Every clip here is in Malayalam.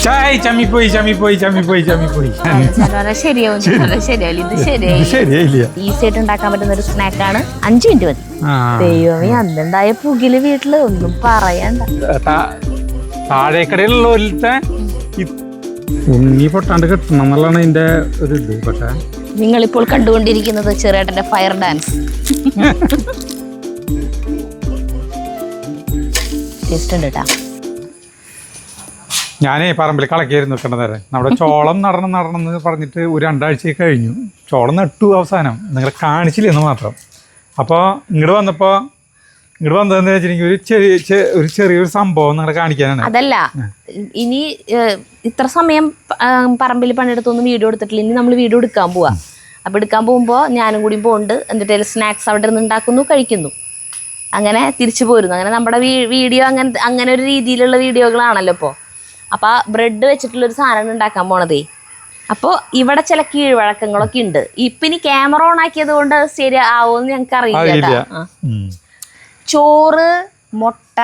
ചായ് ചമ്മിപ്പോയി ശരിയായില്ല. ഈസി ആയിട്ട് ഉണ്ടാക്കാൻ പറ്റുന്ന ഒരു സ്നാക്കാണ്. 5 മിനിറ്റ് മതി. ദൈവമേ, അന്നുണ്ടായ പുകില് വീട്ടില് ഒന്നും പറയണ്ട. താഴേക്കടയിലുള്ളവരിലത്തെ ഉണ്ണി പൊട്ടാണ്ട് കിട്ടണം എന്നുള്ളതാണ് അതിന്റെ ഒരു ഇത്. പക്ഷെ നിങ്ങളിപ്പോൾ കണ്ടുകൊണ്ടിരിക്കുന്നത് ചെറിയേട്ടന്റെ ഫയർ ഡാൻസ്. ടേസ്റ്റ് ഉണ്ട് കേട്ടാ. ഞാനേ പറമ്പിൽ കളക്കായിരുന്നു നിൽക്കേണ്ട നേരം. നമ്മുടെ ചോളം നടണം എന്ന് പറഞ്ഞിട്ട് ഒരു 2 ആഴ്ച കഴിഞ്ഞു. ചോളം നട്ടു അവസാനം. നിങ്ങളെ കാണിച്ചില്ലെന്ന് മാത്രം. അപ്പോൾ ഇങ്ങോട്ട് വന്നതെന്ന് വെച്ചിട്ടുണ്ടെങ്കിൽ ഒരു ചെറിയൊരു സംഭവം നിങ്ങളെ കാണിക്കാനാണ്. അതല്ല, ഇനി ഇത്ര സമയം പറമ്പിൽ പണിയെടുത്തൊന്നും വീഡിയോ എടുത്തിട്ടില്ല. ഇനി നമ്മൾ വീഡിയോ എടുക്കാൻ പോവാ. അപ്പോൾ എടുക്കാൻ പോകുമ്പോൾ ഞാനും കൂടി പോകുന്നുണ്ട്. എന്നിട്ട് സ്നാക്സ് അവിടെ നിന്ന് ഉണ്ടാക്കുന്നു, കഴിക്കുന്നു, അങ്ങനെ തിരിച്ചു പോരുന്നു. അങ്ങനെ നമ്മുടെ വീഡിയോ അങ്ങനെ ഒരു രീതിയിലുള്ള വീഡിയോകളാണല്ലോ ഇപ്പോൾ. അപ്പോൾ ബ്രെഡ് വെച്ചിട്ടുള്ളൊരു സാധനം ഉണ്ടാക്കാൻ പോണതേ. അപ്പോൾ ഇവിടെ ചില കീഴ്വഴക്കങ്ങളൊക്കെ ഉണ്ട്. ഇപ്പം ഇനി ക്യാമറ ഓൺ ആക്കിയത് കൊണ്ട് ശരിയാവുമെന്ന് ഞങ്ങൾക്ക് അറിയില്ല. ചോറ്, മുട്ട,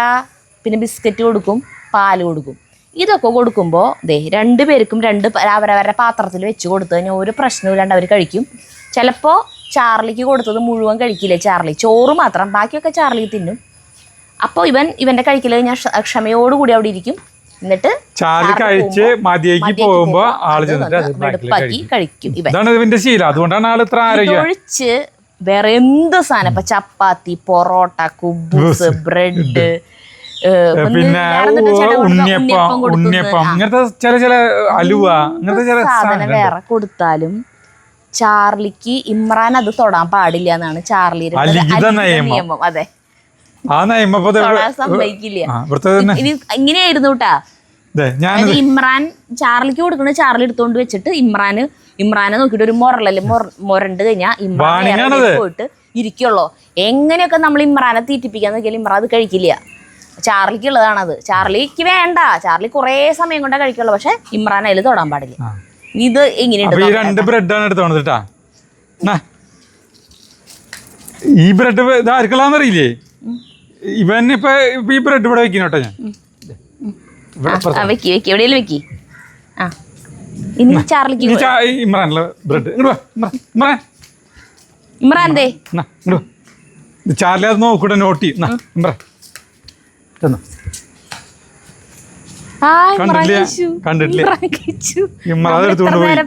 പിന്നെ ബിസ്ക്കറ്റ് കൊടുക്കും, പാല് കൊടുക്കും. ഇതൊക്കെ കൊടുക്കുമ്പോൾ 2 പേർക്കും അവരവരുടെ പാത്രത്തിൽ വെച്ച് കൊടുത്തു കഴിഞ്ഞാൽ ഒരു പ്രശ്നമില്ലാണ്ട് അവർ കഴിക്കും. ചിലപ്പോൾ ചാർലിക്ക് കൊടുത്തത് മുഴുവൻ കഴിക്കില്ലേ ചാർലി, ചോറ് മാത്രം, ബാക്കിയൊക്കെ ചാർലി തിന്നും. അപ്പോൾ ഇവൻ്റെ കഴിക്കൽ കഴിഞ്ഞാൽ ക്ഷമയോടുകൂടി അവിടെ ഇരിക്കും. എന്നിട്ട് ചാർലി കഴിച്ച് മതിയേക്ക് പോകുമ്പോൾ കഴിക്കും. ഒഴിച്ച് വേറെ എന്ത് സാധനം, ഇപ്പൊ ചപ്പാത്തി, പൊറോട്ട, കുബൂസ്, ബ്രെഡ്, പിന്നെ ഉണ്ണിയപ്പം, ഇങ്ങനത്തെ ചില അലുവ, ഇങ്ങനത്തെ സാധനം വേറെ കൊടുത്താലും ചാർലിക്ക് ഇമ്രാൻ അത് തൊടാൻ പാടില്ല എന്നാണ് ചാർലിയുടെ നിയമം. അതെ, സമ്മതിക്കില്ല. ഇങ്ങനെയായിരുന്നു കേട്ടാ. ഇമ്രാൻ ചാർലിക്ക് കൊടുക്കണ ചാർലി എടുത്തോണ്ട് വെച്ചിട്ട് ഇമ്രാനെ നോക്കിട്ട് ഒരു മൊരണ്ട് കഴിഞ്ഞാൽ ഇമ്രാൻ പോയിട്ട് ഇരിക്കുള്ളൂ. എങ്ങനെയൊക്കെ നമ്മൾ ഇമ്രാനെ തീറ്റിപ്പിക്കാൻ നോക്കിയാൽ ഇമ്രാൻ അത് കഴിക്കില്ല. ചാർലിക്ക് ഉള്ളതാണത്. ചാർലിക്ക് വേണ്ട, ചാർലി കുറേ സമയം കൊണ്ടേ കഴിക്കുള്ളൂ. പക്ഷെ ഇമ്രാൻ അതിൽ തൊടാൻ പാടില്ല. ഇത് എങ്ങനെയുണ്ട്? 2 ബ്രെഡാണ് എടുത്തോണത് കേട്ടാ. ഈ ബ്രെഡ് ഇത് ആർക്കുള്ളതെന്നറിയില്ലേ? ഇവൻ ഇപ്പൊ ഈ ബ്രെഡ് ഇവിടെ വെക്കണോട്ടെ. ഞാൻ എവിടെയെങ്കിലും വെക്കി. ഇനി ചാർലിക്ക് ഇമ്രാനുള്ള ബ്രെഡ് ഇമ്രാന്റെ ചാർലി അത് നോക്കൂടെ നോട്ടി ഇമ്രാൻ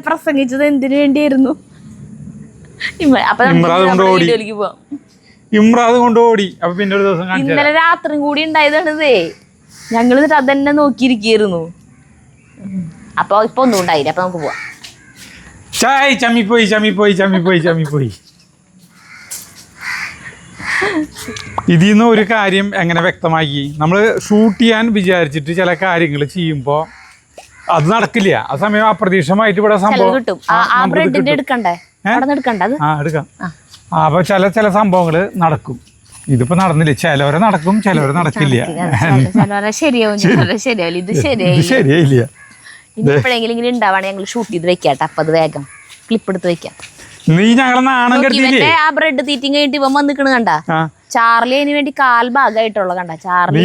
പ്രസംഗിച്ചത് എന്തിനു വേണ്ടിയായിരുന്നു? ഇമ്രാദ് കൊണ്ടോടി. അപ്പൊ പിന്നെ ഒരു ദിവസം ഇന്നലെ രാത്രി കൂടി ഉണ്ടായതാണിതേ. ഞങ്ങൾ എന്നിട്ട് അതന്നെ നോക്കിയിരിക്കുന്നു. അപ്പൊ ഇപ്പൊ ഒന്നും ഉണ്ടായില്ല. അപ്പൊ നമുക്ക് പോവാം. ചായ് ചമ്മിപ്പോയി. ഇതിന്ന് ഒരു കാര്യം എങ്ങനെ വ്യക്തമാക്കി, നമ്മൾ ഷൂട്ട് ചെയ്യാൻ വിചാരിച്ചിട്ട് ചില കാര്യങ്ങൾ ചെയ്യുമ്പോൾ അത് നടക്കില്ല. ആ സമയം അപ്രതീക്ഷിതമായിട്ട് ഇവിടെ സംഭവം കിട്ടും. എടുക്കാം. അപ്പൊ ചില സംഭവങ്ങൾ നടക്കും. ഇതിപ്പോ നടന്നില്ല. ചിലവരെ നടക്കും, ചിലവരെ നടക്കില്ല. ശരിയായില്ല. എപ്പോഴെങ്കിലും ഇങ്ങനെ ഉണ്ടാവാണ് ഞങ്ങൾ ഷൂട്ട് ചെയ്ത് വെക്കാട്ടെ. അപ്പൊ അത് വേഗം ക്ലിപ്പ് എടുത്ത് വെക്കാം. നീ ഞങ്ങളെ നാണം കെടുത്തില്ലേ? ആ ബ്രെഡ് തീറ്റിങ് കഴിഞ്ഞിട്ട് ഇവൻ വന്നിക്കണ് കണ്ട. ചാർലി അതിന് വേണ്ടി കാൽഭാഗമായിട്ടുള്ള കണ്ട. ചാർലി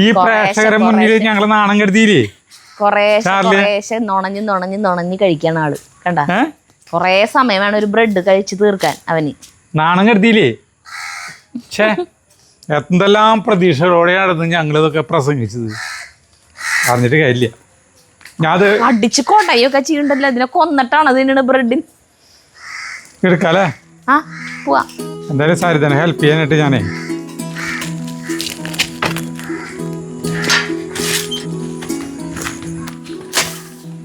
ഞങ്ങളെ നാണം കെടുത്തില്ലേ? കുറേശ്ശെ നുണഞ്ഞ് കഴിക്കാണ് ആള് കണ്ട. കൊറേ സമയം വേണം ഒരു ബ്രെഡ് കഴിച്ച് തീർക്കാൻ അവന്. നാണം കെടുത്തില്ലേ? എന്തെല്ലാം പ്രതീക്ഷകളോടെയാണ് ഞങ്ങളിതൊക്കെ പ്രസംഗിച്ചത്. അറിഞ്ഞിട്ട് കാര്യമില്ല. ഞാൻ അടിച്ച് കൊടയൊക്കെ ചെയ്യണ്ടല്ലോ. ഇതിനെ കൊന്നിട്ടാണ് അതിനാണ് ബ്രെഡിന് എടുക്കാല്ലേ. പോവാ. എന്തായാലും സാരി തന്നെ ഹെൽപ്പ് ചെയ്യാനായിട്ട് ഞാനേ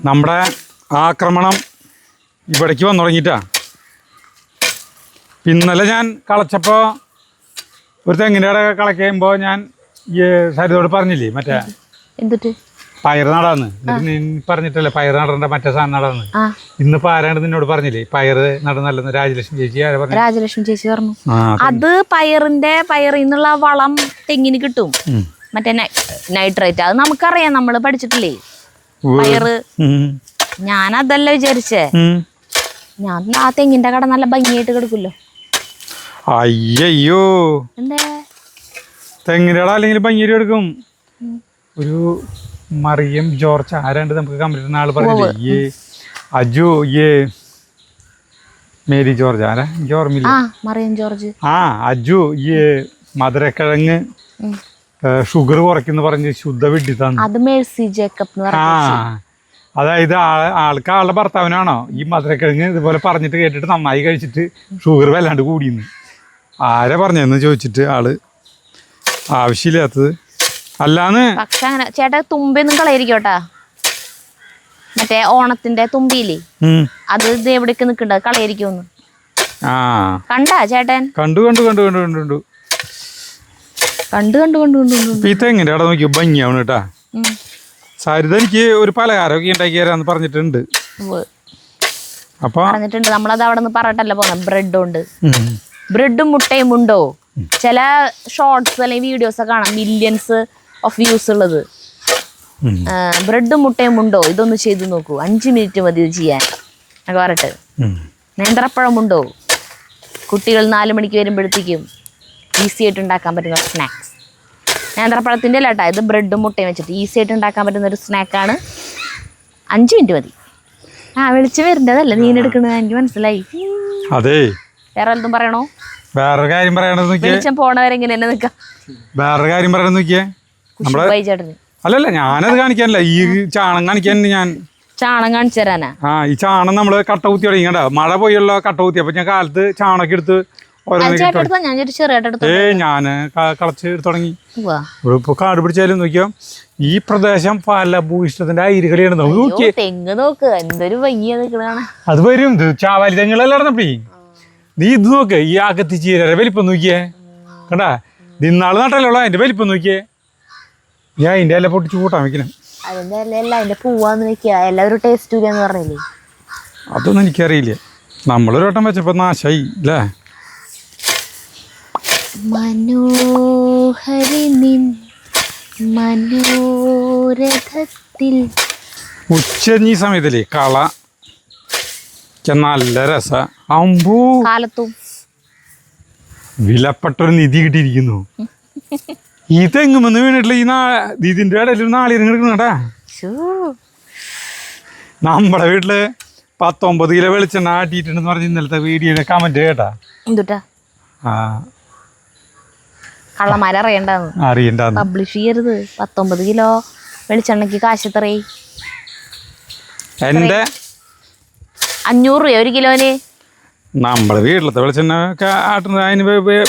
നമ്മുടെ ആക്രമണം ഇവിടേക്ക് വന്നു തുടങ്ങിയിട്ടാ. ഇന്നലെ ഞാൻ കളച്ചപ്പോൾ ഒരു തെങ്ങിൻ്റെ ഇടയൊക്കെ കളയ്ക്കുമ്പോൾ ഞാൻ ഈ സരിതോട് പറഞ്ഞില്ലേ മറ്റേ പയർ നടാന്ന്. നീ പറഞ്ഞിട്ടല്ലേ പയർ നടണ്ട മറ്റേ സാധനം നടാന്ന്. ഇന്നിപ്പോ ആരാണ്ട് നിന്നോട് പറഞ്ഞില്ലേ പയർ നട നല്ലെന്ന്? രാജലക്ഷ്മി ചേച്ചി പറഞ്ഞു. അത് പയറിൽ നിന്നുള്ള വളം തെങ്ങിന് കിട്ടും. മറ്റേ നൈട്രേറ്റ്. അത് നമുക്കറിയാം, നമ്മള് പഠിച്ചിട്ടില്ലേ പയറ്. ഞാൻ അതല്ല വിചാരിച്ചേ. ഞാൻ ആ തെങ്ങിന്റെ കട നല്ല ഭംഗിയായിട്ട് കിടക്കുമല്ലോ. അയ്യോ, തെങ്ങിന്റെ കട അല്ലെങ്കിൽ ഭംഗിയായിട്ട് കിടക്കും. ഒരു മറിയം ജോർജ് ആരാണ്ട് നമുക്ക് കമ്പ്യൂട്ടറിന് ആള് പറഞ്ഞില്ലേ ഈ അജു ഈ മേരി ജോർജ് ആരാ എനിക്ക് ഓർമ്മയില്ല. മറിയം ജോർജ്. അജു ഈ മധുരക്കിഴങ്ങ് ഷുഗർ കുറയ്ക്കുന്ന പറഞ്ഞ് ശുദ്ധ വിട്ടി തന്നു. അത് മേഴ്സി ജേക്കബ്. അതായത് ആൾക്ക് ആളുടെ ഭർത്താവിനാണോ ഈ മധുരക്കിഴങ്ങ് ഇതുപോലെ പറഞ്ഞിട്ട് കേട്ടിട്ട് നന്നായി കഴിച്ചിട്ട് ഷുഗർ വല്ലാണ്ട് കൂടിയെന്ന് ആരാ പറഞ്ഞെന്ന് ചോദിച്ചിട്ട് ആള് ആവശ്യമില്ലാത്തത് അല്ലാന്ന്. പക്ഷെ അങ്ങനെ ചേട്ടാ തുമ്പയൊന്നും കളയിരിക്കോട്ടാ. മറ്റേ ഓണത്തിന്റെ തുമ്പിയില്ലേ അത് ഇത് എവിടേക്ക് നിക്കണ്ട കളയിരിക്കുമെന്ന് കണ്ടാ ചേട്ടൻ? കണ്ടു കണ്ടു കണ്ടു കണ്ടു കണ്ടു കണ്ടു കണ്ടു കണ്ടു കണ്ടു കണ്ടു. ഈ തെങ്ങിന്റെ അവിടെ നോക്കി ഭംഗിയാവണം കേട്ടാ. സരിത എനിക്ക് ഒരു പലഹാരമൊക്കെ ഉണ്ടാക്കി തരാന്ന് പറഞ്ഞിട്ടുണ്ട്. അപ്പൊ പറഞ്ഞിട്ടുണ്ട്. നമ്മളത് അവിടെ നിന്ന് പറഞ്ഞിട്ടല്ല പോന്നെ. ബ്രെഡും മുട്ടയും ഉണ്ടോ? ചില ഷോർട്സ് അല്ലെങ്കിൽ വീഡിയോസ് കാണാം മില്യൺസ് ഓഫ് വ്യൂസ് ഉള്ളത്. ബ്രെഡും മുട്ടയും ഉണ്ടോ? ഇതൊന്ന് ചെയ്ത് നോക്കൂ, 5 മിനിറ്റ് മതി ഇത് ചെയ്യാൻ ഒക്കെ പറഞ്ഞിട്ട്. നേന്ത്രപ്പഴം ഉണ്ടോ? കുട്ടികൾ 4 മണിക്ക് വരുമ്പോഴത്തേക്കും ഈസി ആയിട്ട് ഉണ്ടാക്കാൻ പറ്റുന്ന സ്നാക്സ്. നേന്ത്രപ്പഴത്തിൻ്റെ അല്ല കേട്ടോ, ഇത് ബ്രെഡും മുട്ടയും വെച്ചിട്ട് ഈസി ആയിട്ട് ഉണ്ടാക്കാൻ പറ്റുന്ന ഒരു സ്നാക്കാണ്. 5 മിനിറ്റ് മതി. വിളിച്ചു വരേണ്ടതല്ല നീ എടുക്കണത്, എനിക്ക് മനസ്സിലായി. അതെ, വേറെ വല്ലതും പറയണോ? വേറൊരു കാര്യം പറയണത് പോണവരെങ്ങനെ തന്നെ നിൽക്കാം. വേറൊരു കാര്യം പറയണത് നോക്കിയേ, ചേട്ടന് അല്ലല്ല ഞാനത് കാണിക്കാനല്ല, ഈ ചാണം കാണിക്കാൻ. ഞാൻ ചാണം കാണിച്ചു തരാനാ. ഈ ചാണം നമ്മള് കട്ട കുത്തി തുടങ്ങിക്കണ്ട, മഴ പോയുള്ള കട്ട കുത്തി. അപ്പൊ ഞാൻ കാലത്ത് ചാണൊക്കെ എടുത്ത് ഞാന് കളച്ച് തുടങ്ങി. ഇവിടെ ഇപ്പൊ കാട് പിടിച്ചാലും നോക്കിയോ, ഈ പ്രദേശം ഫലഭൂയിഷ്ടത്തിന്റെ അയിരികളിയാണ്. തെങ്ങ് നോക്ക് എന്തൊരു ഭംഗിയാ നിൽക്കണ. അത് വരും, ഇത് ചാവാലി തെങ്ങുകളെല്ലാം നടന്നപ്പേ. നീ ഇത് നോക്ക്, ഈ അകത്തി ചീരയുടെ വലിപ്പം നോക്കിയേ കണ്ടാ. ഇന്നാള് നട്ടല്ലോ അതിന്റെ വലിപ്പം നോക്കിയേ. ഞാൻ അതിന്റെ എല്ലാം പൊട്ടിച്ച് കൂട്ടാൻ വെക്കണം. അതിന്റെ പൂവാന്ന് വെക്കുക, എല്ലാവരും ടേസ്റ്റ് ഇല്ലാന്ന് പറഞ്ഞില്ലേ. അതൊന്നും എനിക്കറിയില്ല. നമ്മളൊരു വട്ടം വെച്ചപ്പോ നാശായി അല്ലേ. മനോഹരിനിൻ മനോരഥത്തിൽ ഉച്ചഞ്ഞി സമയത്തില്ലേ കള നല്ല രസ. അമ്പൂ കാലത്തും വിലപ്പെട്ടൊരു നിധി കിട്ടിയിരിക്കുന്നു. ഈ തെങ്ങുമെന്ന് വീണിട്ടില്ല. ഇതിന്റെ ഇടയിൽ നാളികേരം കിടക്കണടാ. നമ്മുടെ വീട്ടില് 19 കിലോ വെളിച്ചെണ്ണ ആട്ടിയിട്ടുണ്ടെന്ന് പറഞ്ഞ് ഇന്നലത്തെ വീഡിയോയുടെ കമന്റ് കേട്ടാ. അറിയണ്ടെന്ന് പബ്ലിഷ് ചെയ്യരുത്. 19 കിലോ വെളിച്ചെണ്ണക്ക് കാശ് എത്രയായി? എന്റെ 500 രൂപ 1 കിലോന്. നമ്മളെ വീട്ടിലത്തെ വെളിച്ചെണ്ണ ആട്ടുന്നത് അതിന്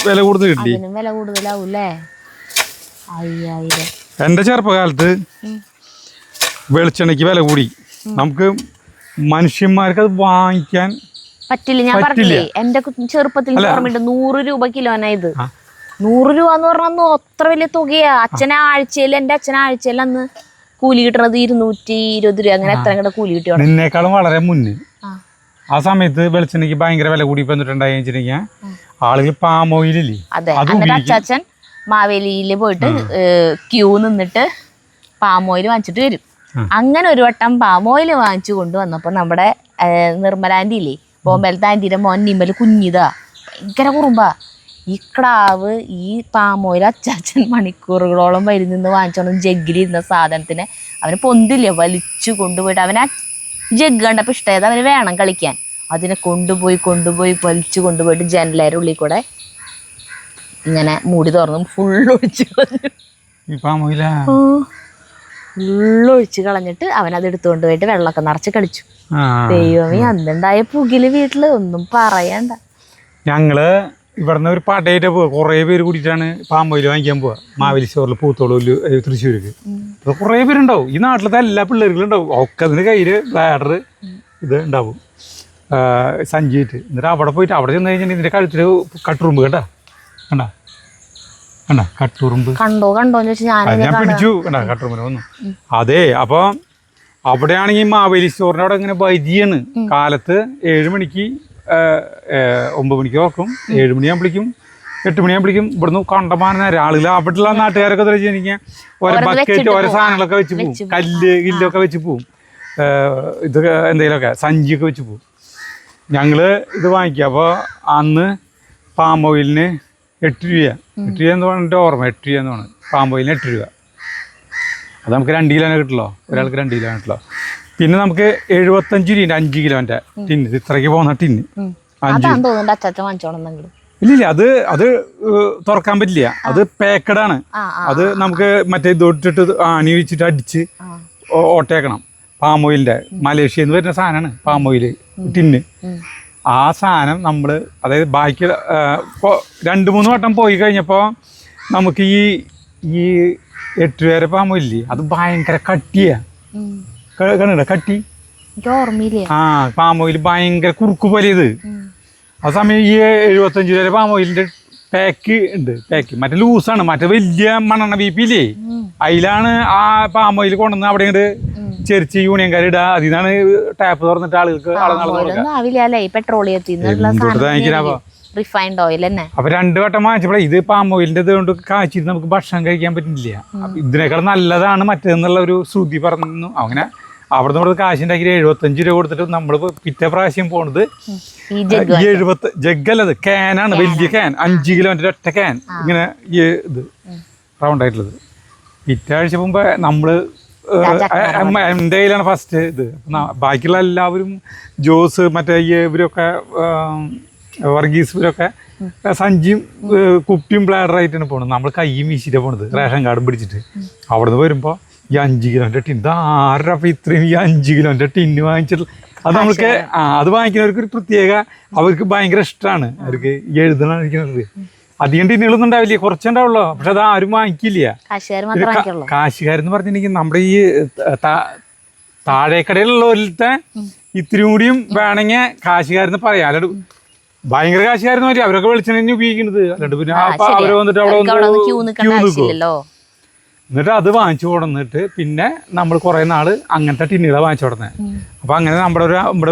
വില കൂടുതൽ കിട്ടി. വില കൂടുതലാവൂല്ലേ? 5000. എന്റെ ചെറുപ്പകാലത്ത് വെളിച്ചെണ്ണയ്ക്ക് വില കൂടി. നമുക്ക് മനുഷ്യന്മാർക്ക് അത് വാങ്ങിക്കാൻ പറ്റില്ല. ഞാൻ പറഞ്ഞില്ലേ എന്റെ ചെറുപ്പത്തിൽ ഓർമ്മയുണ്ട് 100 രൂപ കിലോനാ. ഇത് 100 രൂപ എന്ന് പറഞ്ഞാൽ അത്ര വലിയ തുകയാ. എന്റെ അച്ഛൻ ആഴ്ചയിൽ അന്ന് കൂലി കിട്ടണത് 220 രൂപ, അങ്ങനെ എത്ര കൂടെ കൂലി കിട്ടിയോ. നിന്നേക്കാളും വളരെ മുന്നേ ആ സമയത്ത് വെളിച്ചെണ്ണയ്ക്ക് ഭയങ്കര വില കൂടി വന്നിട്ടുണ്ടായി വെച്ചിട്ടുണ്ടെങ്കിൽ ആളുകൾ പാം ഓയിലില്ലേ. അതെ, അച്ഛൻ മാവേലിയിൽ പോയിട്ട് ക്യൂ നിന്നിട്ട് പാം ഓയിൽ വാങ്ങിച്ചിട്ട് വരും. അങ്ങനെ ഒരു വട്ടം പാം ഓയിൽ വാങ്ങിച്ചു കൊണ്ടുവന്നപ്പോ നമ്മുടെ നിർമ്മലാൻറ്റി ഇല്ലേ, ബോംബെലത്തെ ആൻറ്റീൻ്റെ മോൻ നിമ്മൽ കുഞ്ഞിതാ, ഭയങ്കര കുറുമ്പാ. ഈ ക്ടാവ് ഈ പാം ഓയിൽ അച്ചാച്ചൻ മണിക്കൂറുകളോളം വരി നിന്ന് വാങ്ങിച്ചോണ്ട് ജഗ്ഗിലിരുന്ന സാധനത്തിനെ അവന് പൊന്തില്ല, വലിച്ചു കൊണ്ടുപോയിട്ട് അവനാ ജഗ് കണ്ടപ്പോൾ ഇഷ്ടമായത് അവന് വേണം കളിക്കാൻ. അതിനെ കൊണ്ടുപോയി വലിച്ചു കൊണ്ടുപോയിട്ട് ജനലേരുടെ ഉള്ളിൽ കൂടെ ഇങ്ങനെ മൂടി തുറന്നും ഫുള്ളൊഴിച്ച് കളഞ്ഞു. ഫുള്ളൊഴിച്ച് കളഞ്ഞിട്ട് അവനത് എടുത്തുകൊണ്ട് പോയിട്ട് വെള്ളമൊക്കെ നിറച്ച് കളിച്ചു. ദൈവമേ, അന്നുണ്ടായ പുകില് വീട്ടില് ഒന്നും പറയണ്ട. ഞങ്ങള് ഇവിടുന്ന് ഒരു പാട്ടയായിട്ട് പോവുക, കുറേ പേര് കൂടിയിട്ടാണ് പാമ്പോയിൽ വാങ്ങിക്കാൻ പോവുക. മാവേലി സ്റ്റോറിൽ പൂത്തോളൂര് തൃശ്ശൂർക്ക്. അപ്പോൾ കുറേ പേരുണ്ടാവും. ഈ നാട്ടിലത്തെ എല്ലാ പിള്ളേർക്കും ഉണ്ടാവും. ഒക്കെ അതിന് കയ്യിൽ ബ്ലാഡർ ഇത് ഉണ്ടാവും, സഞ്ചിയിട്ട്. എന്നിട്ട് അവിടെ പോയിട്ട് അവിടെ ചെന്ന് കഴിഞ്ഞാൽ ഇതിൻ്റെ കഴുത്തിൽ കട്ടുറുമ്പ് കണ്ടാ കട്ടുറുമ്പ് ഞാൻ പിടിച്ചു കണ്ടാ കട്ടുറുമ്പിനെ വന്നു. അതെ, അപ്പോൾ അവിടെയാണെങ്കിൽ മാവേലി സ്റ്റോറിൻ്റെ അവിടെ ഇങ്ങനെ ബജിയാണ്. കാലത്ത് 7 മണിക്ക് 9 മണിക്ക് ഓർക്കും, 7 മണിയാകുമ്പോഴേക്കും 8 മണിയാകുമ്പോഴേക്കും ഇവിടുന്ന് കണ്ടമാനം ആളുകൾ അവിടെയുള്ള നാട്ടുകാരൊക്കെ വെച്ചിട്ടുണ്ടെങ്കിൽ ഓരോ ബക്കറ്റ് ഓരോ സാധനങ്ങളൊക്കെ വെച്ച് പോവും, കില്ലൊക്കെ വെച്ച് പോവും, ഇതൊക്കെ എന്തെങ്കിലുമൊക്കെ സഞ്ചിയൊക്കെ വെച്ച് പോവും. ഞങ്ങൾ ഇത് വാങ്ങിക്കുക. അപ്പോൾ അന്ന് പാം ഓയിലിന് 8 രൂപ എന്ന് പറഞ്ഞിട്ട് ഓർമ്മ, 8 രൂപ എന്ന് പറഞ്ഞത് പാം ഓയിലിന് 8 രൂപ. അത് നമുക്ക് 2 കിലോനെ കിട്ടുള്ളൂ, ഒരാൾക്ക് 2 കിലോ കിട്ടുള്ളൂ. പിന്നെ നമുക്ക് 75 രൂപ 5 കിലോൻ്റെ ടിന്ന്, ഇത്രയ്ക്ക് പോകുന്ന ടിന്ന്. ഇല്ല അത് തുറക്കാൻ പറ്റില്ല, അത് പാക്കഡാണ്. അത് നമുക്ക് മറ്റേ ഇതൊട്ടിട്ട് ആണി വെച്ചിട്ട് അടിച്ച് ഓട്ടേക്കണം. പാം ഓയിലിൻ്റെ മലേഷ്യയിൽ നിന്ന് വരുന്ന സാധനമാണ് പാം ഓയിൽ ടിന്ന്. ആ സാധനം നമ്മൾ അതായത് ബാക്കി 2-3 വട്ടം പോയി കഴിഞ്ഞപ്പോൾ നമുക്ക് ഈ 8 രൂപ പാം ഓയിലില്ലേ അത് ഭയങ്കര കട്ടിയാണ്. കണ്ടിട്ടുണ്ടോ കട്ടി? ആ പാം ഓയിൽ ഭയങ്കര കുറുക്ക് പോലെ ഇത്. ആ സമയം ഈ 75 രൂപ പാം ഓയിലിൻ്റെ പാക്ക് ഉണ്ട്. പാക്ക് മറ്റേ ലൂസാണ്, മറ്റേ വലിയ മണ്ണെണ്ണ ബീപ്പില്ലേ അതിലാണ് ആ പാം ഓയിൽ കൊണ്ടുവന്ന് അവിടെ ഇങ്ങോട്ട് ചെരിച്ച് യൂണിയൻകാരിടുക. അതിൽ നിന്നാണ് ടാപ്പ് തുറന്നിട്ട് ആളുകൾക്ക് അപ്പൊ 2 വട്ടം വാങ്ങിച്ചപ്പോഴേ ഇത് പാം ഓയിലിന്റെ ഇത് കൊണ്ട് കാച്ചിട്ട് നമുക്ക് ഭക്ഷണം കഴിക്കാൻ പറ്റില്ല. ഇതിനേക്കാൾ നല്ലതാണ് മറ്റേന്നുള്ള ഒരു ശ്രുതി പറഞ്ഞു. അങ്ങനെ അവിടെ നിന്ന് കാശുണ്ടാക്കി 75 രൂപ കൊടുത്തിട്ട് നമ്മൾ പിറ്റേ പ്രാവശ്യം പോണത് 70 ജഗ്ഗല്ലത് ക്യാനാണ്, വലിയ ക്യാൻ 5 കിലോന്റെ ഒറ്റ ക്യാൻ ഇങ്ങനെ ഈ ഇത് റൗണ്ട് ആയിട്ടുള്ളത്. പിറ്റേ ആഴ്ച മുമ്പ് നമ്മള് എൻ്റെ കയ്യിലാണ് ഫസ്റ്റ് ഇത്. ബാക്കിയുള്ള എല്ലാവരും ജോസ് മറ്റേ ഇവരൊക്കെ വർഗീസ് ഇവരൊക്കെ സഞ്ചിയും കുപ്പിയും ബ്ലാഡറായിട്ടാണ് പോണത്. നമ്മൾ കൈയും വീശിട്ടാണ് പോണത് റേഷൻ കാർഡും പിടിച്ചിട്ട്. അവിടെ നിന്ന് വരുമ്പോൾ ഈ 5 കിലോൻ്റെ ടിന്ന് ആരുടെ അപ്പം ഇത്രയും ഈ 5 കിലോൻ്റെ ടിന്ന് വാങ്ങിച്ചിട്ടുള്ള അത് നമ്മൾക്ക് അത് വാങ്ങിക്കുന്നവർക്ക് ഒരു പ്രത്യേക അവർക്ക് ഭയങ്കര ഇഷ്ടമാണ്. അവർക്ക് എഴുതണിരിക്കുന്നത് അധികം ടിന്നുകളൊന്നും ഉണ്ടാവില്ല, കുറച്ചുണ്ടാവുള്ളൂ. പക്ഷെ അത് ആരും വാങ്ങിക്കില്ല. കാശുകാരെന്ന് പറഞ്ഞിട്ടുണ്ടെങ്കിൽ നമ്മുടെ ഈ താഴേക്കടയിലുള്ളവരിലത്തെ ഇത്തിരി കൂടിയും വേണമെങ്കിൽ കാശുകാരെന്ന് പറയാം. അല്ലാണ്ട് ഭയങ്കര കാശുകാരെന്ന് പറയാം, അവരൊക്കെ വെളിച്ചെണ്ണ ഉപയോഗിക്കുന്നത്. അല്ലാണ്ട് പിന്നെ അവര് വന്നിട്ട് അവിടെ വന്ന് ക്യൂ നിൽക്കും. എന്നിട്ട് അത് വാങ്ങിച്ചു കൊടുന്നിട്ട് പിന്നെ നമ്മൾ കുറേ നാൾ അങ്ങനത്തെ ടിന്നുകളെ വാങ്ങിച്ചു കൊടുന്നത്. അപ്പം അങ്ങനെ നമ്മുടെ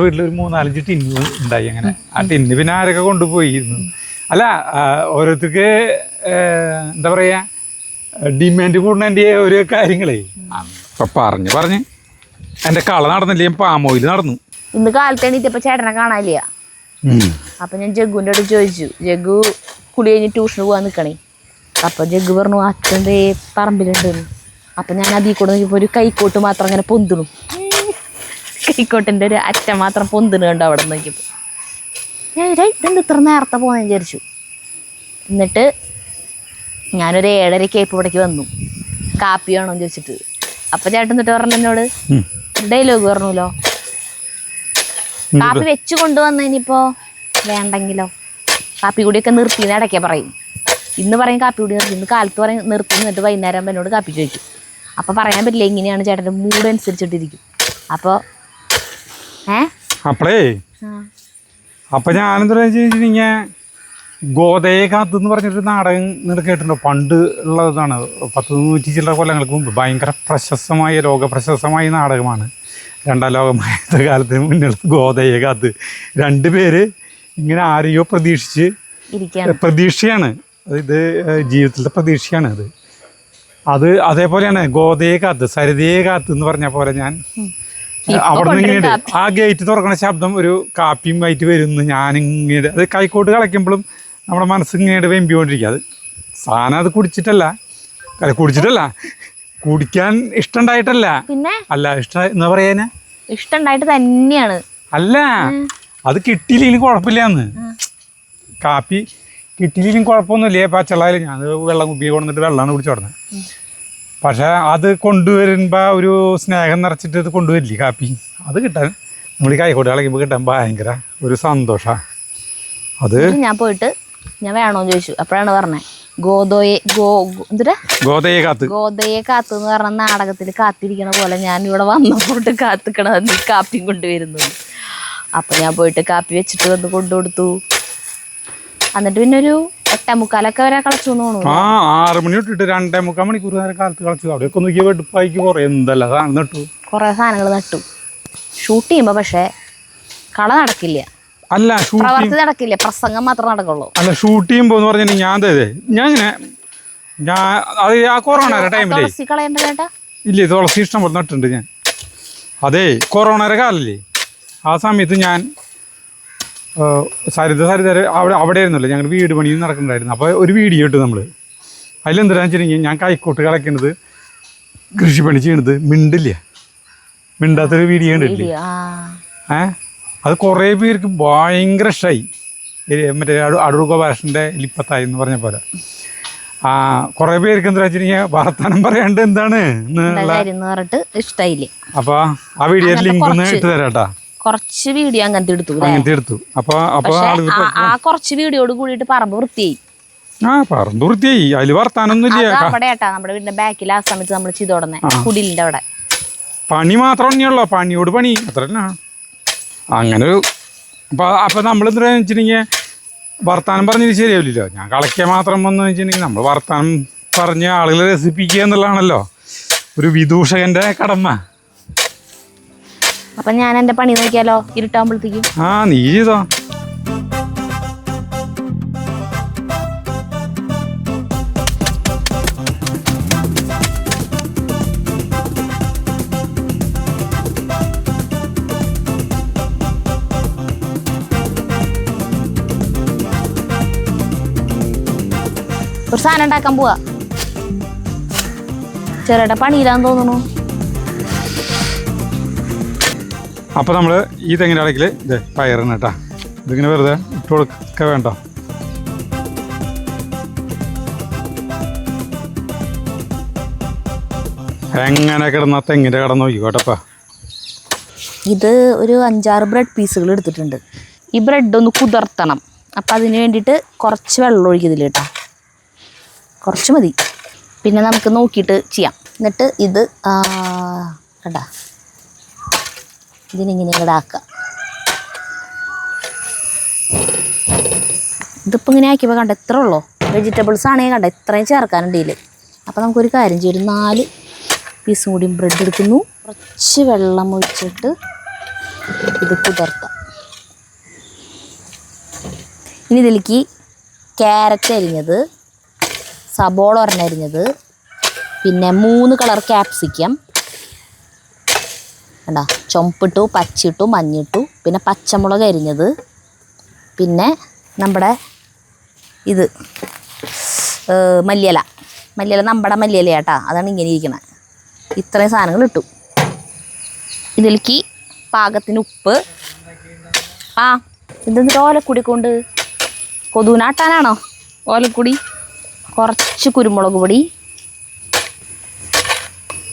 വീട്ടിലൊരു 3-4 ടിന്ന് ഉണ്ടായി. അങ്ങനെ ആ ടിന്ന് പിന്നെ ആരൊക്കെ കൊണ്ടുപോയിരുന്നു. അല്ല ഓരോരുത്തർക്ക് എന്താ പറയുക ഡിമാൻഡ് കൂടുന്നതിൻ്റെ ഒരു കാര്യങ്ങളേ. അപ്പം പറഞ്ഞ് എൻ്റെ കള നടന്നില്ല, ഞാൻ പാം ഓയിൽ നടന്നു. ഇന്ന് കാലത്ത് എണീറ്റപ്പോൾ ചേട്ടനെ കാണാനില്ല. അപ്പം ഞാൻ ജഗ്ഗുവിൻ്റെ അടുത്ത് ചോദിച്ചു, ജഗ്ഗു കുളി കഴിഞ്ഞ് ട്യൂഷന് പോകാൻ നിൽക്കണേ. അപ്പം ജഗ്ഗു പറഞ്ഞു അച്ഛൻ്റെ പറമ്പിലുണ്ടെന്ന്. അപ്പം ഞാൻ അതിൽ കൂടെ നോക്കിയപ്പോൾ ഒരു കൈക്കോട്ട് മാത്രം അങ്ങനെ പൊന്തിണു. കൈക്കോട്ടിൻ്റെ ഒരു അറ്റം മാത്രം പൊന്തിന് കണ്ടു അവിടെ നോക്കിയപ്പോൾ. ഞാൻ ഇതെന്ത് ഇത്ര നേരത്തെ പോകുന്നത് വിചാരിച്ചു. എന്നിട്ട് ഞാനൊരു 7:30 ഇവിടേക്ക് വന്നു കാപ്പി വേണമെന്ന് ചോദിച്ചിട്ട്. അപ്പം ചേട്ടൻ എന്നിട്ട് പറഞ്ഞു എന്നോട് ഡയലോഗ് പറഞ്ഞല്ലോ, കാപ്പി വെച്ച് കൊണ്ടുവന്നതിനിപ്പോൾ വേണ്ടെങ്കിലോ, കാപ്പി കൂടിയൊക്കെ നിർത്തിയെന്ന് ഇടയ്ക്ക് പറയും. ഇന്ന് പറയും കാപ്പി കൂടി നിർത്തി, ഇന്ന് കാലത്ത് പറയും നിർത്തി, എന്നിട്ട് വൈകുന്നേരം എന്നോട് കാപ്പി ചോദിക്കും. അപ്പോൾ പറയാൻ പറ്റില്ല, ഇങ്ങനെയാണ് ചേട്ടൻ്റെ മൂഡ് അനുസരിച്ചിട്ടിരിക്കും. അപ്പോൾ അപ്പം ഞാനെന്താ വെച്ചിട്ടുണ്ടെങ്കിൽ ഗോതയെ കാത്ത് എന്ന് പറഞ്ഞിട്ട് നാടകം നിങ്ങൾ കേട്ടിട്ടുണ്ടോ? പണ്ട് ഉള്ളതാണ്, 100-100 ചില്ലറ കൊല്ലങ്ങൾക്ക് മുമ്പ് ഭയങ്കര പ്രശസ്തമായ ലോകപ്രശസ്തമായ നാടകമാണ്. 2ാം ലോകമായ കാലത്തിന് മുന്നിൽ ഗോതയെ കാത്ത് 2 പേര് ഇങ്ങനെ ആരെയോ പ്രതീക്ഷയാണ്. ഇത് ജീവിതത്തിലെ പ്രതീക്ഷയാണ്. അത് അതേപോലെയാണ് ഗോതയെ കാത്ത് സരിതയെ കാത്ത് എന്ന് പറഞ്ഞ പോലെ ഞാൻ അവിടെ നിന്ന് ഇങ്ങനെ ആ ഗേറ്റ് തുറക്കണ ശബ്ദം ഒരു കാപ്പിയും ആയിട്ട് വരുന്നു. ഞാനിങ്ങനെ അത് കൈക്കോട്ട് കളയ്ക്കുമ്പോഴും നമ്മുടെ മനസ്സിങ്ങനെ വെമ്പിക്കൊണ്ടിരിക്കുക. അത് സാധനം അത് കുടിച്ചിട്ടല്ല കുടിക്കാൻ ഇഷ്ടമുണ്ടായിട്ടല്ല, അല്ല ഇഷ്ടം എന്താ പറയാനാ ഇഷ്ടമുണ്ടായിട്ട് തന്നെയാണ്. അല്ല അത് കിട്ടിയില്ലെങ്കിലും കുഴപ്പമില്ലാന്ന്. കാപ്പി കിട്ടിയില്ലെങ്കിലും കുഴപ്പമൊന്നുമില്ലേ, പച്ചവെള്ളമായാലും ഞാൻ വെള്ളം കുപ്പിയെ കൊണ്ടിട്ട് വെള്ളമാണ് കുടിച്ചു കൊടുക്കുന്നത്. പക്ഷെ അത് കൊണ്ടുവരുമ്പോൾ ഒരു സ്നേഹം നിറച്ചിട്ട് ഇത് കൊണ്ടുവരില്ലേ കാപ്പി, അത് കിട്ടാൻ നമ്മൾ ഈ കൈക്കോട്ട് കളയുമ്പോൾ കിട്ടാൻ ഭയങ്കര ഒരു സന്തോഷമാണ്. അത് ഞാൻ പോയിട്ട് ഞാൻ വേണോന്ന് ചോദിച്ചു. അപ്പോഴാണ് പറഞ്ഞത് ഗോതയെ കാത്ത് എന്ന് പറഞ്ഞ നാടകത്തിൽ കാത്തിരിക്കണ പോലെ ഞാൻ ഇവിടെ വന്നപ്പോട്ട് കാത്തിക്കണ കാപ്പിയും കൊണ്ടുവരുന്നു. അപ്പം ഞാൻ പോയിട്ട് കാപ്പി വെച്ചിട്ട് വന്ന് കൊണ്ടുകൊടുത്തു. എന്നിട്ട് പിന്നെ ഒരു 8:45 വരെ കളിച്ചു തോന്നുന്നു. 6 മണി തൊട്ടിട്ട് 2.25 മണിക്കൂർ നേരം കാലത്ത് കളിച്ചു. അവിടെയൊക്കെ നോക്കിയ വെടുപ്പായിക്ക് കുറേ എന്തെല്ലാം സാധനം നട്ടു, കുറേ സാധനങ്ങൾ നട്ടു. ഷൂട്ട് ചെയ്യുമ്പോൾ പക്ഷേ കള നടക്കില്ല, അല്ല പ്രവർത്തി നടക്കില്ല, പ്രസംഗം മാത്രം നടക്കുള്ളൂ. അല്ല ഷൂട്ട് ചെയ്യുമ്പോൾ എന്ന് പറഞ്ഞാൽ ഞാൻ അത് ആ കൊറോണ ടൈമിലേ ഇല്ലേ തുളസി ഇഷ്ടം പോലെ നട്ടുണ്ട് ഞാൻ. അതേ കൊറോണയുടെ കാലല്ലേ, ആ സമയത്ത് ഞാൻ സരിത അവിടെ ആയിരുന്നല്ലോ, ഞങ്ങൾ വീട് പണി നടക്കുന്നുണ്ടായിരുന്നു. അപ്പോൾ ഒരു വീഡിയോ ഇട്ടു നമ്മൾ. അതിലെന്താണെന്ന് വെച്ചിട്ടുണ്ടെങ്കിൽ ഞാൻ കൈക്കോട്ട് കളയ്ക്കുന്നത് കൃഷിപ്പണി ചെയ്യണത് മിണ്ടില്ല, മിണ്ടാത്തൊരു വീഡിയോ കണ്ടിട്ടില്ലേ? അത് കുറേ പേർക്ക് ഭയങ്കര ഇഷ്ടമായി. മറ്റേ അടൂർ ഗോപാലകൃഷ്ണൻ്റെ ലിപ്പത്തായി എന്ന് പറഞ്ഞ പോലെ. കുറേ പേർക്ക് എന്താ വെച്ചിട്ടുണ്ടെങ്കിൽ വർത്തമാനം പറയാണ്ട് എന്താണ് ഇഷ്ടായില്ലേ. അപ്പൊ ആ വീഡിയോ ലിങ്ക് ഒന്ന് ഇട്ട് തരാട്ടാ. കുറച്ച് വീഡിയോ അങ്ങനത്തെ എടുത്തു. അപ്പൊ ആ കുറച്ച് വീഡിയോട് കൂടിയിട്ട് പറമ്പ് വൃത്തിയായി. പറമ്പ് വൃത്തിയായി, അതില് വർത്താനൊന്നുമില്ല. നമ്മുടെ വീടിന്റെ ബാക്കിൽ ആ സമയത്ത് നമ്മൾ ചെയ്തോടന്നെ കുടിലിന്റെ അവിടെ പണി മാത്രം തന്നെയുള്ളൂ, പണിയോട് പണി അത്ര തന്നെ. അങ്ങനെ ഒരു അപ്പൊ നമ്മളെന്താ വെച്ചിട്ടുണ്ടെങ്കിൽ വർത്താനം പറഞ്ഞത് ശരിയാവില്ലല്ലോ. ഞാൻ കളയ്ക്കാൻ മാത്രം വന്നു വെച്ചിട്ടുണ്ടെങ്കിൽ നമ്മൾ വർത്താനം പറഞ്ഞ് ആളുകളെ രസിപ്പിക്കുക എന്നുള്ളതാണല്ലോ ഒരു വിദൂഷകന്റെ കടമ. അപ്പൊ ഞാൻ എന്റെ പണി നോക്കിയാലോ ഇരുട്ടാകുമ്പോഴത്തേക്കും? നീ ചെയ്തോ. ഒരു സാധനം ഉണ്ടാക്കാൻ പോവാ. ചെറുട്ട പണിയിലാന്ന് തോന്നുന്നു. അപ്പൊ നമ്മള് ഈ തെങ്ങിന്റെ ഇടയ്ക്കില് ഇത് പയറിന് കേട്ടാ, ഇതിങ്ങനെ വെറുതെ ഇട്ട് കൊടുക്ക വേണ്ട. എങ്ങനെ കിടന്ന തെങ്ങിന്റെ കട നോക്കിക്കോട്ടപ്പാ. ഇത് ഒരു 5-6 ബ്രെഡ് പീസുകൾ എടുത്തിട്ടുണ്ട്. ഈ ബ്രെഡ് ഒന്ന് കുതിർത്തണം. അപ്പം അതിന് വേണ്ടിയിട്ട് കുറച്ച് വെള്ളം ഒഴിക്കുന്നില്ല കേട്ടോ, കുറച്ച് മതി. പിന്നെ നമുക്ക് നോക്കിയിട്ട് ചെയ്യാം. എന്നിട്ട് ഇത് കണ്ടാ ഇതിനിങ്ങനെ ഇവിടെ ആക്കാം. ഇതിപ്പോൾ ഇങ്ങനെ ആക്കിയപ്പോൾ കണ്ട എത്ര ഉള്ളോ വെജിറ്റബിൾസ് ആണെങ്കിൽ കണ്ട ഇത്രയും ചേർക്കാനുണ്ട് ഇതിൽ. അപ്പോൾ നമുക്കൊരു കാര്യം ചെയ്യും, ഒരു 4 പീസും കൂടി ബ്രെഡ് എടുക്കുന്നു. കുറച്ച് വെള്ളം ഒഴിച്ചിട്ട് ഇത് കുതിർത്താം. ഇനി ഇതിലേക്ക് ക്യാരറ്റ് അരിഞ്ഞത്, സബോള ഒരെണ്ണരിഞ്ഞത്, പിന്നെ 3 കളർ ക്യാപ്സിക്കം കണ്ടാ, ചുമപ്പിട്ടു, പച്ചിട്ടു, മഞ്ഞിട്ടു, പിന്നെ പച്ചമുളക് അരിഞ്ഞത്, പിന്നെ നമ്മുടെ ഇത് മല്ലിയില നമ്മുടെ മല്ലിയില കേട്ടാ, അതാണ് ഇങ്ങനെ ഇരിക്കണത്. ഇത്രയും സാധനങ്ങൾ ഇട്ടു. ഇതിലേക്ക് പാകത്തിന് ഉപ്പ്. ഇതെന്നിട്ട് ഓലക്കുടി കൊണ്ട് കൊതുവിനാട്ടാനാണോ ഓലക്കുടി. കുറച്ച് കുരുമുളക് പൊടി.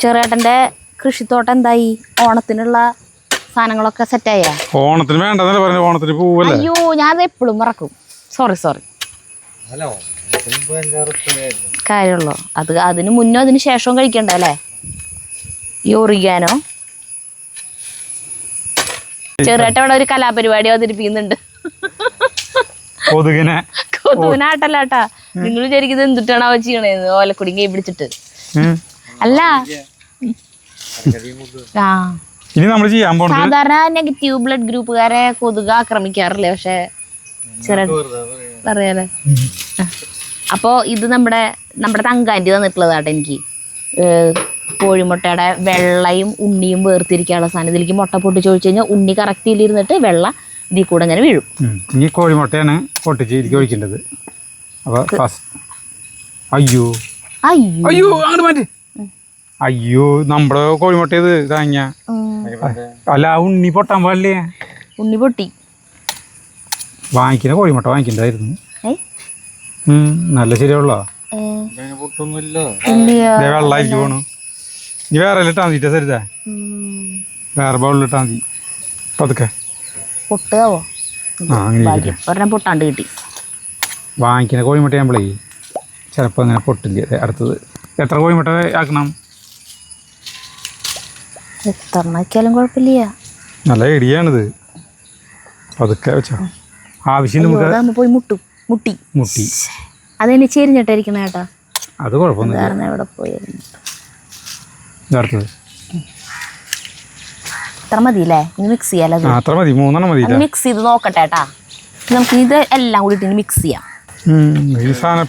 ചെറുേട്ടൻ്റെ കൃഷിത്തോട്ടം എന്തായി? ഓണത്തിനുള്ള സാധനങ്ങളൊക്കെ സെറ്റായ? ഓണത്തിന് വേണ്ടതല്ലേ പറഞ്ഞു, ഓണത്തിന് പോവല്ലേ. അയ്യോ ഞാനത് എപ്പോഴും മറക്കും, സോറി. കാര്യമുള്ളൂ അത്. അതിന് മുന്നോ അതിന് ശേഷവും കഴിക്കണ്ട അല്ലേ ഈ ഒറിഗാനോ. ചെറുേട്ടൻ ഇവിടെ ഒരു കലാപരിപാടി അവതരിപ്പിക്കുന്നുണ്ട്. കൊതുവിനാട്ടല്ലാട്ടാ. നിങ്ങൾ വിചാരിക്കുന്നത് എന്തിട്ടാണ് അവ ചെയ്യണേന്ന്? ഓലക്കുടി കൈ പിടിച്ചിട്ട് അല്ല. സാധാരണ നെഗറ്റീവ് ബ്ലഡ് ഗ്രൂപ്പുകാരെ കൊതുക് ആക്രമിക്കാറില്ലേ, പക്ഷെ അറിയാലേ. അപ്പോൾ ഇത് നമ്മുടെ തങ്കാൻ്റെ തന്നിട്ടുള്ളതാട്ടെ എനിക്ക്. കോഴിമുട്ടയുടെ വെള്ളയും ഉണ്ണിയും വേർതിരിക്കാനുള്ള സാധനം. ഇതിലേക്ക് മുട്ട പൊട്ടിച്ച് ഒഴിച്ച് കഴിഞ്ഞാൽ ഉണ്ണി കറക്റ്റിലിരുന്നിട്ട് വെള്ള ഇതിൽ കൂടെ അങ്ങനെ വീഴും. ഈ കോഴിമുട്ടയാണ് പൊട്ടിച്ച് ഇതിലേക്ക് ഒഴിക്കേണ്ടത്. അയ്യോ അങ്ങോട്ട് മാറ്റി. അയ്യോ നമ്മുടെ കോഴിമുട്ട ഇത് താങ്ങ. അല്ല ഉണ്ണി പൊട്ടാൻ പാടില്ലേ? ഉണ്ണി പൊട്ടി. വാങ്ങിക്കുന്ന കോഴിമുട്ട വാങ്ങിക്കണ്ടായിരുന്നു. നല്ല ശരിയുള്ളോ? വെള്ളമായിരിക്കും പോണു. ഇനി വേറെ ഇട്ടാ മതി സരിതാ, വേറെ ബൗളിലിട്ടാ മതി. പതുക്കെ പൊട്ടാവോ? ഒരെണ്ണം പൊട്ടാണ്ട് കിട്ടി. വാങ്ങിക്കുന്ന കോഴിമുട്ട നമ്മളേ ചിലപ്പോൾ അങ്ങനെ പൊട്ടില്ല. അടുത്തത് എത്ര കോഴിമുട്ട ആക്കണം? എത്ര ആക്കിയാലും കുഴപ്പമില്ല. നല്ല ഐഡിയാണിത്. പതുക്കെ വെച്ചോ. ആവശ്യം പോയി മുട്ടി അതെന്നെ ചെരിഞ്ഞിട്ടായിരിക്കണ കേട്ടാ. അത് കുഴപ്പമൊന്നും. എവിടെ പോയാലും ഇത്ര മതിയില്ലേ? ഇനി മിക്സ് ചെയ്യാലോ. അത്ര മതി, 3 മതി. മിക്സ് ചെയ്ത് നോക്കട്ടെ കേട്ടാ. നമുക്ക് ഇത് എല്ലാം കൂടി ഇട്ട് മിക്സ് ചെയ്യാം.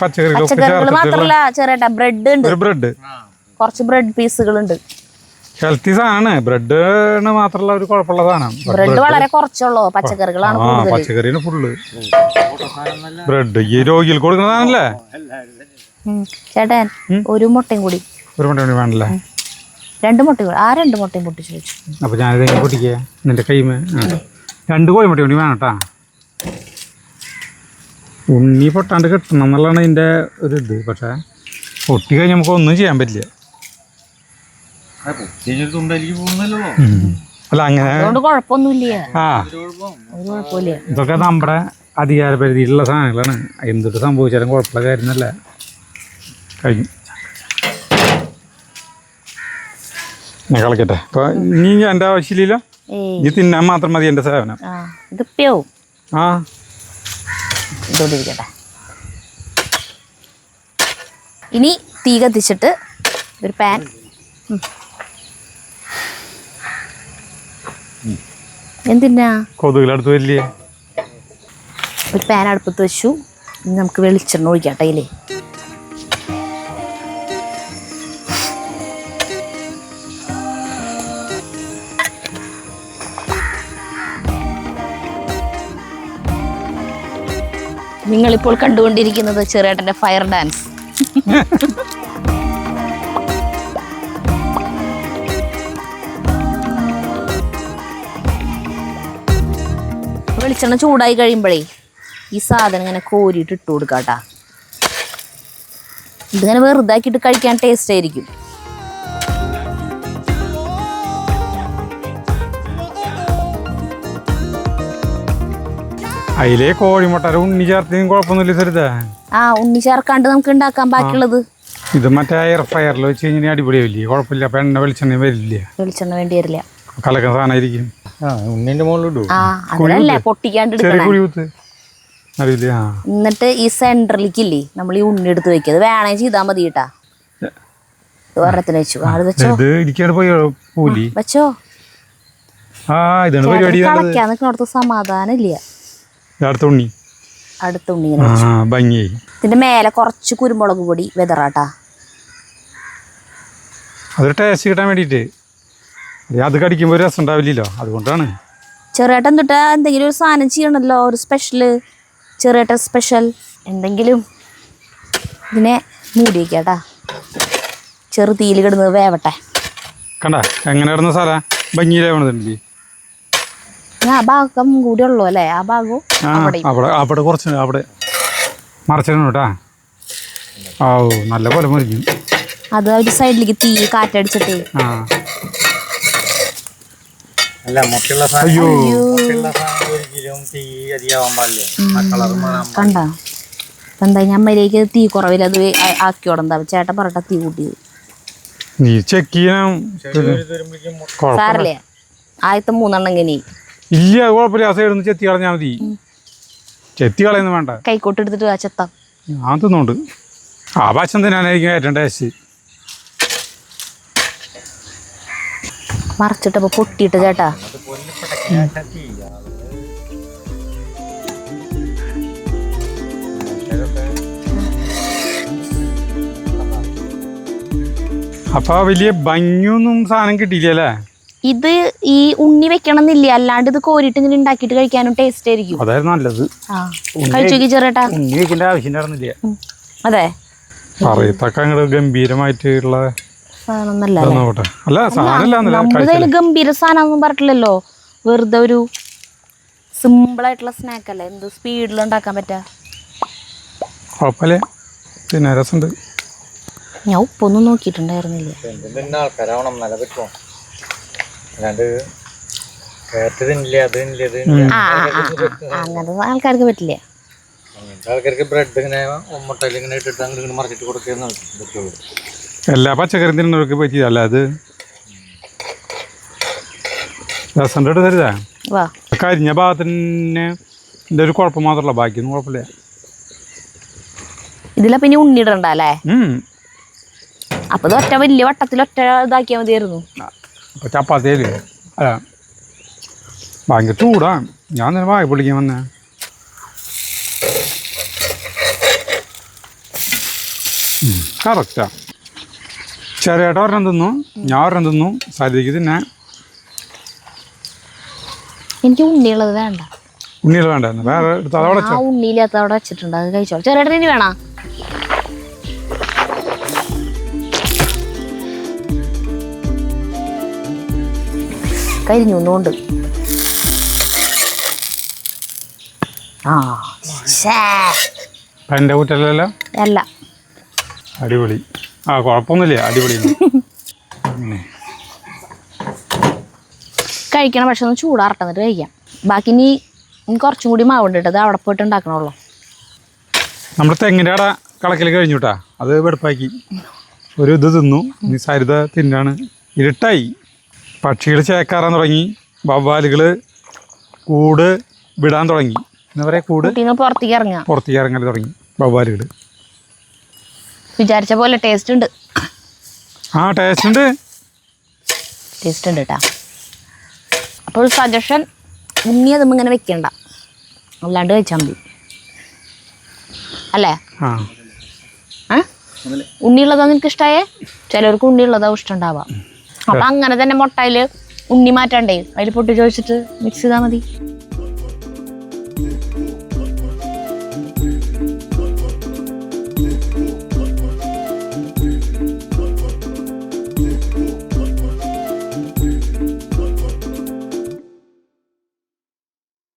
പച്ചക്കറികൾ മാത്രല്ല ചെറിയ ബ്രെഡ് ഉണ്ട്, കുറച്ച് ബ്രെഡ് പീസുകളുണ്ട്. ഹെൽത്തി സാധനമാണ് ബ്രെഡ് മാത്രമുള്ള ഒരു കുഴപ്പമുള്ള സാധനം. ബ്രെഡ് വളരെ കുറച്ചുള്ളൂ, പച്ചക്കറികളാണ്. പച്ചക്കറിന് ഫുള്ള് ബ്രെഡ് ഈ രോഗികൾക്ക് കൊടുക്കുന്നതാണല്ലേ. ചേട്ടൻ ഒരു മുട്ടയും കൂടി വേണ്ടല്ലേ? 2 മുട്ട ആ 2 മുട്ടയും പൊട്ടിച്ചു വെച്ചു. അപ്പോൾ ഞാനിത് എങ്ങനെ പൊട്ടിക്കുക നിൻ്റെ കൈമേ? 2 കോഴിമുട്ട കൂടി വേണം കേട്ടാ. ഉണ്ണി പൊട്ടാണ്ട് കിട്ടണം എന്നുള്ളതാണ് ഇതിൻ്റെ ഒരു ഇത്. പക്ഷേ പൊട്ടി കഴിഞ്ഞാൽ നമുക്ക് ഒന്നും ചെയ്യാൻ പറ്റില്ല. അല്ല അങ്ങനെ അതുകൊണ്ട് കുഴപ്പമൊന്നുമില്ല. ആ കുഴപ്പമില്ല. ഇതൊക്കെ നമ്മുടെ അധികാര പരിധിയിലുള്ള സാധനങ്ങളാണ്. എന്തൊട്ട് സംഭവിച്ചാലും കുഴപ്പമുള്ള കാര്യമൊന്നുമല്ല. കഴിഞ്ഞു ഞാൻ കളിക്കട്ടെ. അപ്പോൾ ഇനി എൻ്റെ ആവശ്യമില്ല, നീ തിന്നാൻ മാത്രം മതി എൻ്റെ സേവനം. ഇതിപ്പോ ആ ഇതോടിരിക്കട്ടെ. ഇനി തീ കത്തിച്ചിട്ട് ഒരു പാൻ, എന്തിനാ കൊതുകിലടുത്ത് വലിയ ഒരു പാൻ അടുപ്പത്ത് വെച്ചു. ഇനി നമുക്ക് വെളിച്ചെണ്ണ ഒഴിക്കട്ടെ. ഇല്ലേ നിങ്ങളിപ്പോൾ കണ്ടുകൊണ്ടിരിക്കുന്നത് ചെറിയേട്ടൻ്റെ ഫയർ ഡാൻസ്. വെളിച്ചെണ്ണ ചൂടായി കഴിയുമ്പോഴേ ഈ സാധനം ഇങ്ങനെ കോരിയിട്ട് ഇട്ട് കൊടുക്കാട്ടാ. ഇതിങ്ങനെ വെറുതാക്കിയിട്ട് കഴിക്കാൻ ടേസ്റ്റ് ആയിരിക്കും. അതിലേ കോഴിമുട്ട ഉണ്ണി ചേർത്തിനും കുഴപ്പമൊന്നുമില്ല സരിത. ആ ഉണ്ണി ചേർക്കാണ്ട് നമുക്ക് ഉണ്ടാക്കാൻ ബാക്കിയുള്ളത്. ഇത് മറ്റേ എയർ ഫയറിൽ വെച്ച് കഴിഞ്ഞാൽ അടിപൊളിയാവില്ലേ? കുഴപ്പമില്ല. അപ്പം എണ്ണ വെളിച്ചെണ്ണ വരില്ല. വെളിച്ചെണ്ണ വേണ്ടി വരില്ല. കലക്കുന്ന സാധനമായിരിക്കും. ഉണ്ണിന്റെ മുകളിലിട്ടു. ആ അതല്ലേ പൊട്ടിക്കാണ്ട് അറിയില്ല. എന്നിട്ട് ഈ സെന്ററിലേക്കില്ലേ നമ്മൾ ഈ ഉണ്ണി എടുത്ത് വെക്കുക. അത് വേണേ ചെയ്താൽ മതി കേട്ടാ. ഒരെണ്ണത്തിന് വെച്ചു. അത് വെച്ചോ പോലി വെച്ചോ. ഇതാണ് പരിപാടി. കളയ്ക്കാൻ നിൽക്കണോടത്ത് സമാധാനം ഇല്ല. അടുത്ത ഉണ്ണി ഇങ്ങനെ ഭംഗിയായി. ഇതിന്റെ മേലെ കുറച്ച് കുരുമുളക് പൊടി വെതറാട്ടാ. അതൊരു ടേസ്റ്റ് കിട്ടാൻ വേണ്ടിയിട്ട്. അത് കടിക്കുമ്പോൾ ഒരു രസം ഉണ്ടാവില്ലല്ലോ, അതുകൊണ്ടാണ്. ചെറിയേട്ടൻ തൊട്ടാ എന്തെങ്കിലും ഒരു സാധനം ചെയ്യണമല്ലോ, ഒരു സ്പെഷ്യല്. ചെറിയേട്ടൻ സ്പെഷ്യൽ എന്തെങ്കിലും. ഇതിനെ മൂടി വയ്ക്കാട്ടാ. ചെറു തീയിൽ കിടന്ന് വേവട്ടെ. കണ്ട എങ്ങനെ കിടന്ന സ്ഥലം ഭംഗിയിലാവണതുണ്ട്. ആ ഭാഗം കൂടി ഉള്ളു അല്ലേ? ആ ഭാഗവും അവിടെ കുറച്ച് അവിടെ മറച്ചിടണം കേട്ടാ. ഓ നല്ല പോലെ മറിക്കും. അത് ഒരു സൈഡിലേക്ക് തീ കാറ്റടിച്ചിട്ടേ. അയ്യോ കണ്ട എന്താ ഞാൻ അമ്മയിലേക്ക് തീ കുറവില്ല. അത് ആക്കിയോടെന്താ ചേട്ടൻ പറട്ട തീ കൂട്ടിയത്. നീ ചെക്ക് ചെയ്യാൻ സാറല്ലേ? ആദ്യത്തെ 3 ഇങ്ങനെ ഇല്ല. കുഴപ്പമില്ല. ആ സൈഡ് ഒന്ന് ചെത്തി കളഞ്ഞാൽ മതി. ചെത്തി കളയൊന്നും വേണ്ട. കൈക്കോട്ട് എടുത്തിട്ട് ആ ചെത്താം. ഞാൻ തിന്നോണ്ട് ആ ഭക്ഷണം തിന്നാനായിരിക്കും ഏറ്റവും ടേസ്റ്റ്. മറിച്ചിട്ടപ്പോ പൊട്ടിയിട്ട് ചേട്ടാ. അപ്പൊ വലിയ ഭംഗിയൊന്നും സാധനം കിട്ടിയില്ലേ? ഇത് ഈ ഉണ്ണി വെക്കണം എന്നില്ല, അല്ലാണ്ട് ഇത് കോരിട്ട് ഇങ്ങനെ ഉണ്ടാക്കിയിട്ട് കഴിക്കാനും ടേസ്റ്റ് ആയിരിക്കും. അതായിരുന്നു നല്ലത്. കഴിച്ചു ചെറിയേട്ടാ. ഉണ്ണി വെക്കേണ്ട ആവശ്യം ഉണ്ടായിരുന്നില്ല. അതെ പറയത്തൊക്കെ അങ്ങോട്ട് ഗംഭീരമായിട്ടുള്ള ഗംഭീര സാധനം പറഞ്ഞിട്ടില്ലല്ലോ. വെറുതെ ഒരു സിമ്പിൾ ആയിട്ടുള്ള സ്നാക്ക് അല്ലേ? എന്ത് സ്പീഡിൽ ഉണ്ടാക്കാൻ പറ്റാ. കുഴപ്പമില്ലേ? പിന്നെ രസമുണ്ട്. ഞാൻ ഉപ്പൊന്നും നോക്കിയിട്ടുണ്ടായിരുന്നില്ല. അങ്ങനത്തെ ആൾക്കാർക്ക് പറ്റില്ല. എല്ലാ പച്ചക്കറി തിന്നവർക്ക് പറ്റിയതല്ല അത്. രസം തരുതാ. കരിഞ്ഞ ഭാഗത്തിന് ഇതിന്റെ ഒരു കുഴപ്പം മാത്രമല്ല, ബാക്കിയൊന്നും കുഴപ്പമില്ല. ഇതിലാ പിന്നെ ഉണ്ണിടണ്ട അല്ലേ? അപ്പൊ ഇത് ഒറ്റ വലിയ വട്ടത്തിൽ ഒറ്റ ഇതാക്കിയാൽ മതിയായിരുന്നു. അപ്പൊ ചപ്പാത്തിയില് അല്ല ഭയങ്കര ചൂടാ. ഞാൻ തന്നെ വായ പൊളിക്കാൻ വന്നേ. കറക്റ്റാ. ചെറിയേട്ട ഒരെണ്ണം തിന്നു, ഞാൻ ഒരെണ്ണം തിന്നു, സരിതയ്ക്ക് തിന്നെ. എനിക്ക് ഉണ്ണിയുള്ളത് വേണ്ട. ഉണ്ണികൾ വേണ്ട, വേറെ എടുത്ത് അതവിടെ ഉണ്ണിയില്ലാത്ത അവിടെ വെച്ചിട്ടുണ്ട്, അത് കഴിച്ചോളൂ. ചെറിയേട്ടൻ ഇനി വേണോ? കരിഞ്ഞു ഒന്നുകൊണ്ട്. ആ എൻ്റെ കൂട്ടല്ലല്ലോ. അല്ല, അടിപൊളി. ആ കുഴപ്പമൊന്നുമില്ല, അടിപൊളി. കഴിക്കണം, പക്ഷെ ഒന്ന് ചൂടാറട്ടെ എന്നിട്ട് കഴിക്കാം. ബാക്കി ഇനി കുറച്ചും കൂടി മാവുണ്ട് കേട്ടോ, അത് അവിടെ പോയിട്ട് ഉണ്ടാക്കണമല്ലോ. നമ്മൾ തെങ്ങിൻ്റെ അട കളക്കൽ കഴിഞ്ഞു കേട്ടാ. അത് വെടുപ്പാക്കി ഒരു ഇത് തിന്നു. ഇനി സരിത തിന്നാണ്. ഇരുട്ടായി, പക്ഷികൾ ചേക്കാറാൻ തുടങ്ങി, വവ്വാലുകൾ കൂട് വിടാൻ തുടങ്ങി. എന്താ പറയുക, കൂട് പുറത്തേക്ക് ഇറങ്ങാൻ തുടങ്ങി വവ്വാലുകൾ. വിചാരിച്ച പോലെ ടേസ്റ്റ് ഉണ്ട്. ആ ടേസ്റ്റ് ഉണ്ട് കേട്ടാ. അപ്പോൾ സജഷൻ, ഉണ്ണി അതും ഇങ്ങനെ വെക്കണ്ട, അല്ലാണ്ട് കഴിച്ചാൽ മതി അല്ലേ? ഉണ്ണിയുള്ളതാ നിനക്ക് ഇഷ്ടമായേ? ചിലർക്ക് ഉണ്ണിയുള്ളതാ ഇഷ്ടം ഉണ്ടാവാം. അപ്പം അങ്ങനെ തന്നെ മുട്ടയിൽ ഉണ്ണി മാറ്റണ്ടേ, അതിൽ പൊട്ടി ചോദിച്ചിട്ട് മിക്സ് ചെയ്താൽ മതി.